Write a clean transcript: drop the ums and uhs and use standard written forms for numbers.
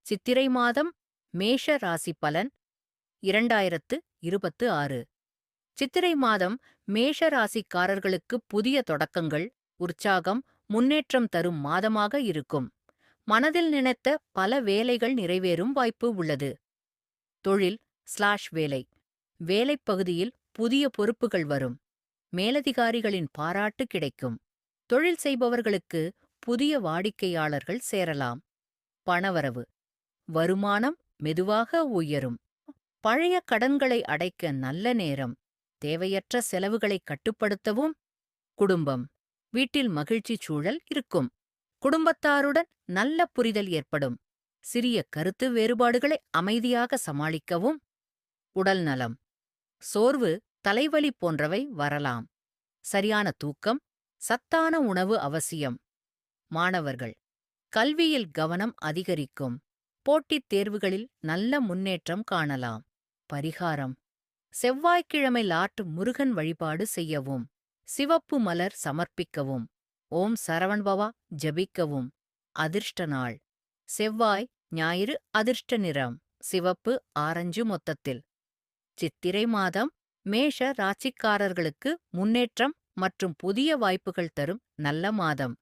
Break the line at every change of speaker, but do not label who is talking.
சித்திரை மாதம் மேஷ ராசி பலன் 2026. சித்திரை மாதம் மேஷ ராசிக்காரர்களுக்கு புதிய தொடக்கங்கள், உற்சாகம், முன்னேற்றம் தரும் மாதமாக இருக்கும். மனதில் நினைத்த பல வேலைகள் நிறைவேறும் வாய்ப்பு உள்ளது. தொழில்/வேலை வேலைப் பகுதியில் புதிய பொறுப்புகள் வரும். மேலதிகாரிகளின் பாராட்டு கிடைக்கும். தொழில் செய்பவர்களுக்கு புதிய வாடிக்கையாளர்கள் சேரலாம். பணவரவு வருமானம் மெதுவாக உயரும். பழைய கடன்களை அடைக்க நல்ல நேரம். தேவையற்ற செலவுகளை கட்டுப்படுத்தவும். குடும்பம் வீட்டில் மகிழ்ச்சி சூழல் இருக்கும். குடும்பத்தாருடன் நல்ல புரிதல் ஏற்படும். சிறிய கருத்து வேறுபாடுகளை அமைதியாக சமாளிக்கவும். உடல் நலம் சோர்வு, தலைவலி போன்றவை வரலாம். சரியான தூக்கம், சத்தான உணவு அவசியம். மாணவர்கள் கல்வியில் கவனம் அதிகரிக்கும். போட்டித் தேர்வுகளில் நல்ல முன்னேற்றம் காணலாம். பரிகாரம் செவ்வாய்க்கிழமை லார்ட் முருகன் வழிபாடு செய்யவும். சிவப்பு மலர் சமர்ப்பிக்கவும். ஓம் சரவணபவா ஜபிக்கவும். அதிர்ஷ்ட நாள் செவ்வாய், ஞாயிறு. அதிர்ஷ்ட நிறம் சிவப்பு, ஆரஞ்சு. மொத்தத்தில் சித்திரை மாதம் மேஷ ராசிக்காரர்களுக்கு முன்னேற்றம் மற்றும் புதிய வாய்ப்புகள் தரும் நல்ல மாதம்.